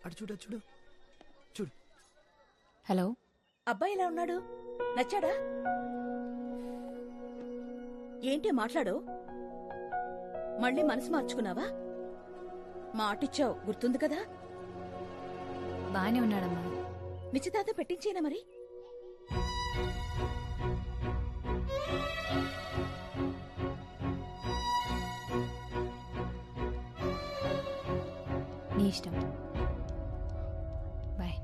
అటు చూడు చూడు చూడు. హలో, అబ్బాయి ఎలా ఉన్నాడు? నచ్చాడా? ఏంటి మాట్లాడు? మళ్ళీ మనసు మార్చుకున్నావా? మాటిచ్చావు గుర్తుంది కదా? బానే ఉన్నాడమ్మా. నిశ్చితార్థం పెట్టించేనా మరి? నీ ఇష్టం. బాయ్.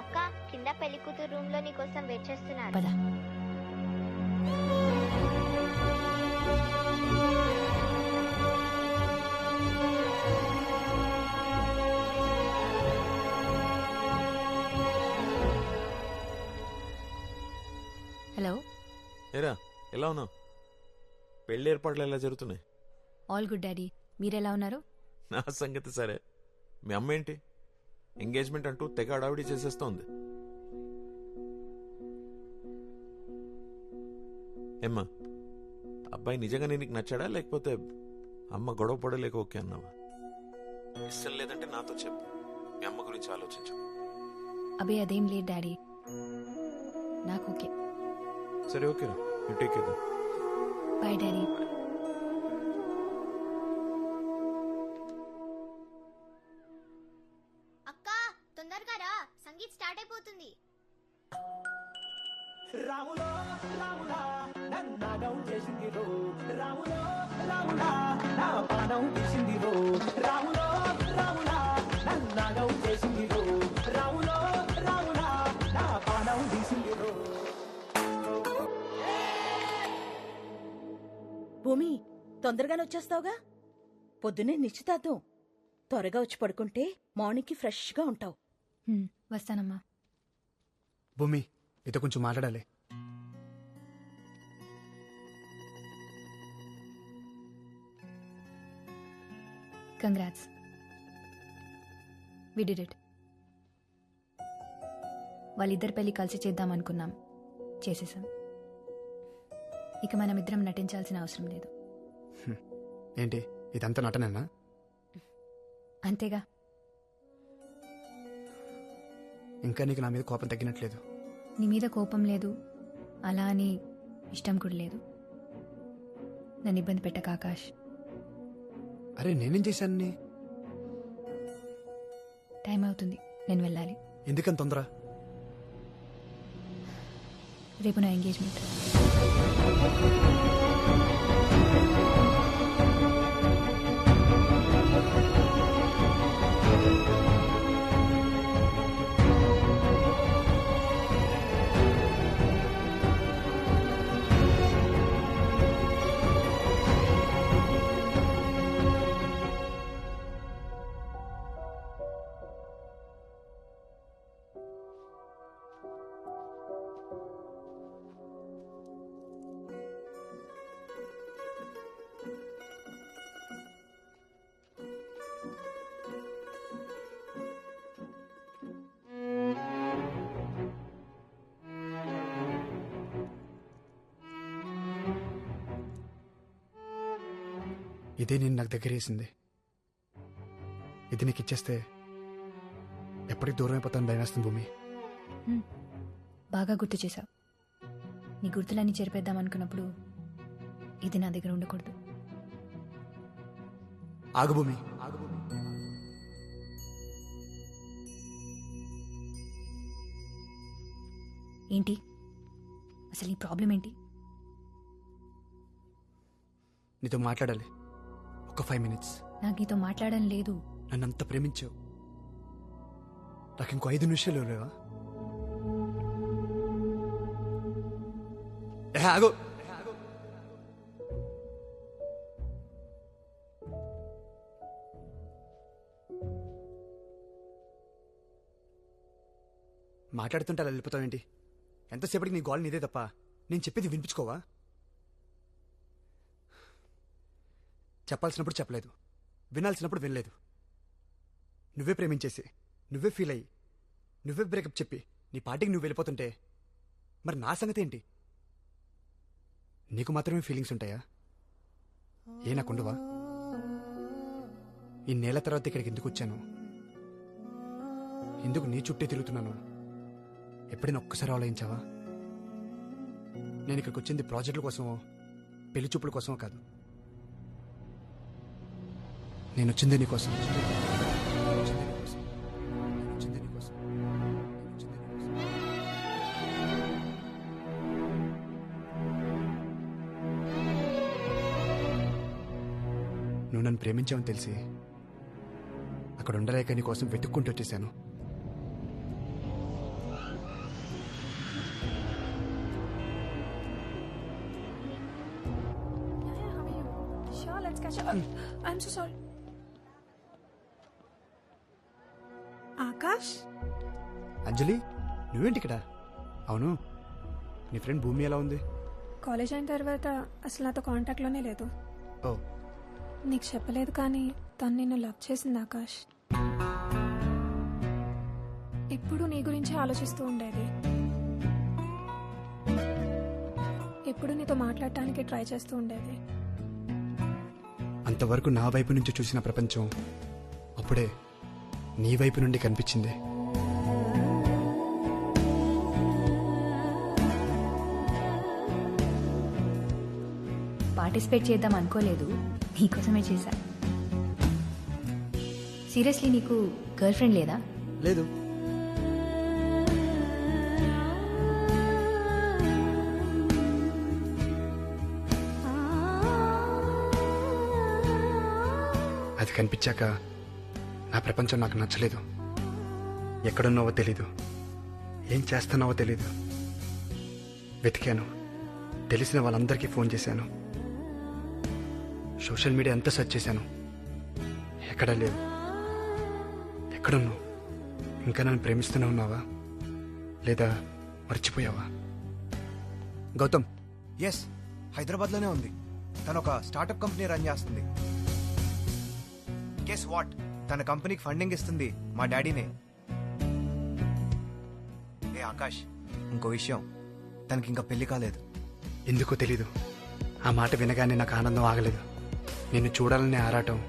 అక్క, కింద పెళ్లి కూతురు రూమ్ లో నీకోసం వెయిట్ చేస్తున్నారు. పద. హలో. ఏరా ఎలా ఉన్నావు? పెళ్లి ఏర్పాట్లు ఎలా జరుగుతున్నాయి? All good daddy. మీరెలా ఉన్నారు? నా సంగతి సరే. మీ అమ్మ ఏంటి ఎంగేజ్మెంట్ అంటూ తెగ అడావిడి చేసేస్తోంది. ఏమ్మా, అబ్బాయి నిజంగా నీకు నచ్చాడా లేకపోతే అమ్మ గొడవ పడలేక ఓకే అన్నావా? ఇష్టం లేదంటే నాతో చెప్పు. మీ అమ్మ గురించి ఆలోచించు. అబే అదేం లేదు డాడీ, నాకు ఓకే. సరే ఓకేరా, you take care. Bye daddy. అక్క, తొందరగా రా, సంగీత్ స్టార్ట్ అయిపోతుంది. రాములో రాములా నన్నగం చేసింది రో, రాములో రాములా నా పానం తీసింది రో, రాములో రాములా నన్నగం చేసింది రో, రాములో రాములా నా పానం తీసింది రో. భూమి, తొందరగానే వచ్చేస్తావుగా? పొద్దున్నే నిశ్చితార్థం. త్వరగా వచ్చి పడుకుంటే మార్నింగ్కి ఫ్రెష్గా ఉంటావు. వస్తానమ్మా. భూమి, మీతో కొంచెం మాట్లాడాలి. Congrats, we did it. వాళ్ళిద్దరి పెళ్లి కలిసి చేద్దామనుకున్నాం, చేసేసాం. ఇక మనం ఇద్దరం నటించాల్సిన అవసరం లేదు. ఏంటి ఇదంతా నటనేనా? అంతేగా. ఇంకా నీకు నా మీద కోపం తగ్గినట్లేదు. నీ మీద కోపం లేదు, అలా అని ఇష్టం కూడా లేదు. నన్ను ఇబ్బంది పెట్టక ఆకాష్. అరే నేనేం చేశాను నీ? టైం అవుతుంది, నేను వెళ్ళాలి. ఎందుకని తొందర? రేపు నా ఎంగేజ్మెంట్. ఇదే నేను నాకు దగ్గర వేసింది. ఇది నీకు ఇచ్చేస్తే ఎప్పటికి దూరం అయిపోతాను భయం వేస్తుంది భూమి. బాగా గుర్తు చేశావు. నీ గుర్తులన్నీ చెరిపేద్దాం అనుకున్నప్పుడు ఇది నా దగ్గర ఉండకూడదు. ఆగు భూమి, ఆగు భూమి. ఏంటి అసలు నీ ప్రాబ్లం ఏంటి? నీతో మాట్లాడాలి, ఒక 5 minutes. నాకు నీతో మాట్లాడడం లేదు. నన్ను అంత ప్రేమించావు, నాకు ఇంకో 5 నిమిషాలు లేవా? ఆగు. మాట్లాడుతుంటే అలా వెళ్ళిపోతావేంటి? ఎంతసేపటికి నీ గోల్ నీదే తప్ప నేను చెప్పేది వినిపించుకోవా? చెప్పాల్సినప్పుడు చెప్పలేదు, వినాల్సినప్పుడు వినలేదు. నువ్వే ప్రేమించేసి, నువ్వే ఫీల్ అయ్యి, నువ్వే బ్రేకప్ చెప్పి నీ పార్టీకి నువ్వు వెళ్ళిపోతుంటే మరి నా సంగతి ఏంటి? నీకు మాత్రమే ఫీలింగ్స్ ఉంటాయా? ఏ నాకుండవా? ఇన్నేళ్ల తర్వాత ఇక్కడికి ఎందుకు వచ్చాను? ఎందుకు నీ చుట్టే తిరుగుతున్నాను? ఎప్పుడైనా ఒక్కసారి ఆలోచించావా? నేను ఇక్కడికి వచ్చింది ప్రాజెక్టుల కోసమో పెళ్లి చూపుల కోసమో కాదు. నేను వచ్చింది నీకోసం. నువ్వు నన్ను ప్రేమించావని తెలిసి అక్కడ ఉండలేక నీ కోసం వెతుక్కుంటూ వచ్చేసాను. ఆకాష్, అంజలి, నువ్వేంటి ఇక్కడ? అవును, నీ ఫ్రెండ్ భూమి ఎలా ఉంది? కాలేజ్ అయిన తర్వాత అసలు నాతో కాంటాక్ట్లోనే లేదు. ఓ, నీకు చెప్పలేదు కానీ తను నిన్ను లవ్ చేసింది ఆకాష్. ఎప్పుడు నీ గురించి ఆలోచిస్తూ ఉండేది. ఎప్పుడు నీతో మాట్లాడటానికి ట్రై చేస్తూ ఉండేది. అంతవరకు నా వైపు నుంచి చూసిన ప్రపంచం అప్పుడే నీ వైపు నుండి కనిపించింది. పార్టిసిపేట్ చేద్దాం అనుకోలేదు, నీకోసమే చేశా. సీరియస్లీ, నీకు గర్ల్ ఫ్రెండ్ లేదా? లేదు. అది కనిపించాక నా ప్రపంచం నాకు నచ్చలేదు. ఎక్కడున్నావో తెలీదు, ఏం చేస్తున్నావో తెలీదు. వెతికాను, తెలిసిన వాళ్ళందరికీ ఫోన్ చేశాను, సోషల్ మీడియా అంతా సెర్చ్ చేశాను. ఎక్కడా లేవు. ఎక్కడున్నావు? ఇంకా నన్ను ప్రేమిస్తూనే ఉన్నావా లేదా మర్చిపోయావా? గౌతమ్, ఎస్, హైదరాబాద్లోనే ఉంది. తను ఒక స్టార్టప్ కంపెనీ రన్ చేస్తుంది. గెస్ వాట్, తన కంపెనీకి ఫండింగ్ ఇస్తుంది మా డాడీనే. ఏ ఆకాష్, ఇంకో విషయం, తనకి ఇంకా పెళ్లి కాలేదు. ఎందుకో తెలీదు, ఆ మాట వినగానే నాకు ఆనందం ఆగలేదు. నిన్ను చూడాలనే ఆరాటం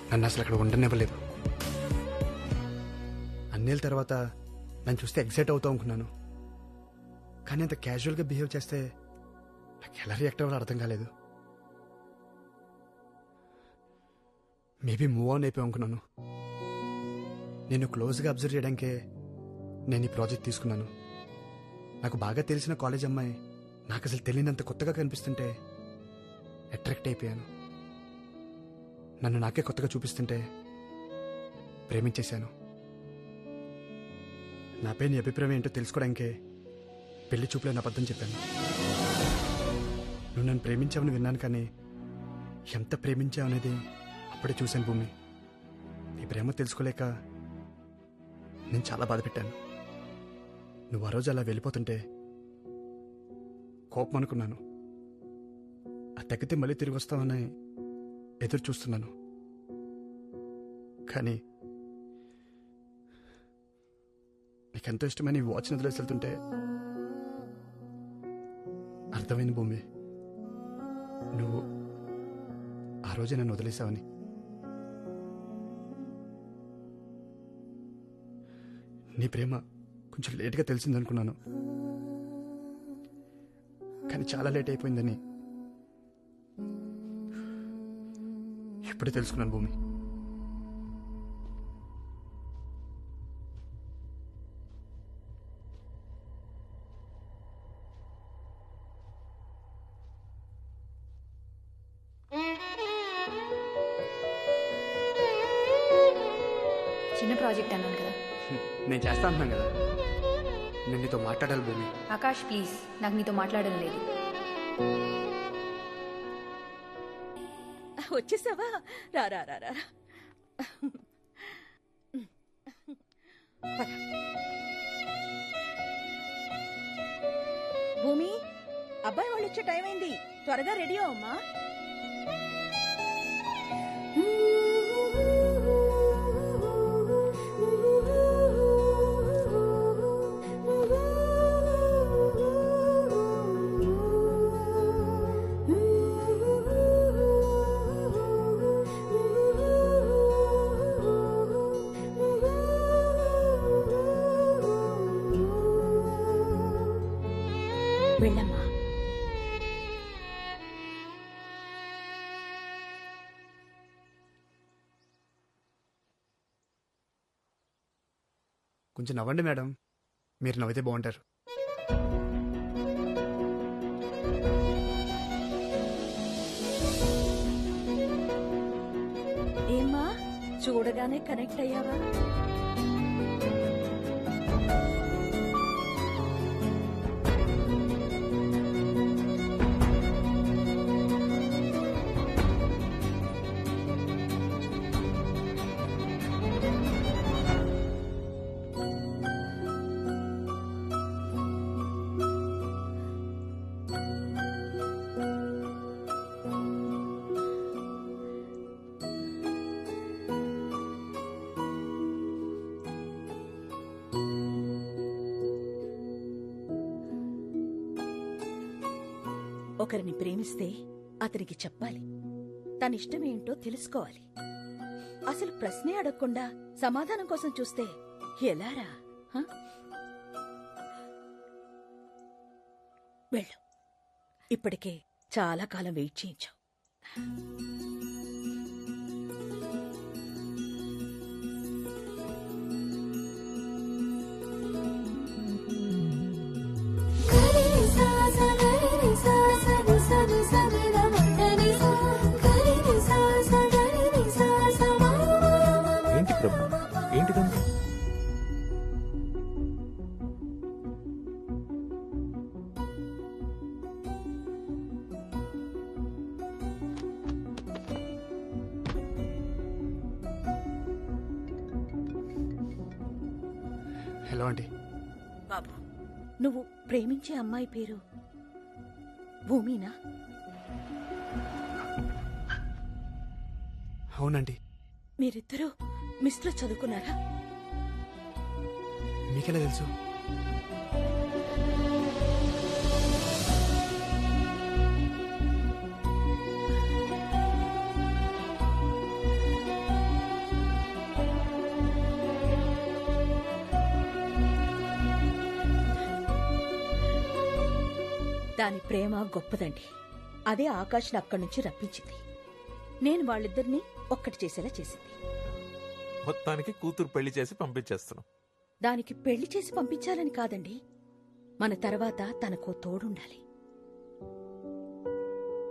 నన్ను అసలు అక్కడ ఉండనివ్వలేదు. అన్నేళ్ళ తర్వాత నన్ను చూస్తే ఎగ్జైట్ అవుతావు అనుకున్నాను, కానీ అంత క్యాజువల్గా బిహేవ్ చేస్తే నాకు ఎలా రియాక్ట్ అవ్వాలో అర్థం కాలేదు. మేబీ మూవ్ ఆన్ అయిపోయి అనుకున్నాను. నేను క్లోజ్గా అబ్జర్వ్ చేయడానికే నేను ఈ ప్రాజెక్ట్ తీసుకున్నాను. నాకు బాగా తెలిసిన కాలేజ్ అమ్మాయి నాకు అసలు తెలియనంత కొత్తగా కనిపిస్తుంటే అట్రాక్ట్ అయిపోయాను. నన్ను నాకే కొత్తగా చూపిస్తుంటే ప్రేమించేశాను. నాపై నీ అభిప్రాయం ఏంటో తెలుసుకోవడానికే పెళ్లి చూపులేని అబద్ధం చెప్పాను. నువ్వు నన్ను ప్రేమించావని విన్నాను, కానీ ఎంత ప్రేమించావనేది అప్పుడే చూశాను భూమి. నీ ప్రేమ తెలుసుకోలేక నేను చాలా బాధ పెట్టాను. నువ్వు ఆ రోజు అలా వెళ్ళిపోతుంటే కోపం అనుకున్నాను. ఆ తగ్గితే మళ్ళీ తిరిగి వస్తావని ఎదురు చూస్తున్నాను. కానీ నీకెంతో ఇష్టమైన ఈ వాచ్ని వదిలేసి వెళ్తుంటే అర్థమైంది భూమి, నువ్వు ఆ రోజే నన్ను వదిలేసావని. నీ ప్రేమ కొంచెం లేట్గా తెలిసిందనుకున్నాను, కానీ చాలా లేట్ అయిపోయిందని ఇప్పుడే తెలుసుకున్నాను భూమి. చిన్న ప్రాజెక్ట్ అన్నాను కదా. నేను చేస్తా అంటున్నాను కదా, నేను నీతో మాట్లాడాలి భూమి. ఆకాష్ ప్లీజ్, నాకు నీతో మాట్లాడడం లేదు. వచ్చేసావా? రా రా రా రా. పద. భూమి, అబ్బాయి వాళ్ళు వచ్చే టైం అయింది, త్వరగా రెడీ అవమ్మా. కొంచెం నవ్వండి మేడం, మీరు నవ్వితే బాగుంటారు. ఏమ్మా చూడగానే కనెక్ట్ అయ్యావా? ఒకరిని ప్రేమిస్తే అతనికి చెప్పాలి, తన ఇష్టమేంటో తెలుసుకోవాలి. అసలు ప్రశ్నే అడగకుండా సమాధానం కోసం చూస్తే ఎలారా? హ? వెళ్ళు, ఇప్పటికే చాలా కాలం వెయిట్ చేయించావు. ఏంటి ప్రభు, ఏంటిదంతా? Hello aunty. బాబు, నువ్వు ప్రేమించే అమ్మాయి పేరు భూమినా? అవునండి. మీరిద్దరూ మిస్లో చదువుకున్నారా? మీకెలా తెలుసు? దాని ప్రేమ గొప్పదండి. అదే ఆకాష్ని అక్కడి నుంచి రప్పించింది. నేను వాళ్ళిద్దరినీ ఒక్కటి చేసేలా చేసింది. మొత్తానికి కూతురు పెళ్లి చేసి పంపించేస్తున్నాం. దానికి పెళ్లి చేసి పంపించాలని కాదండి, మన తర్వాత తనకో తోడుండాలి.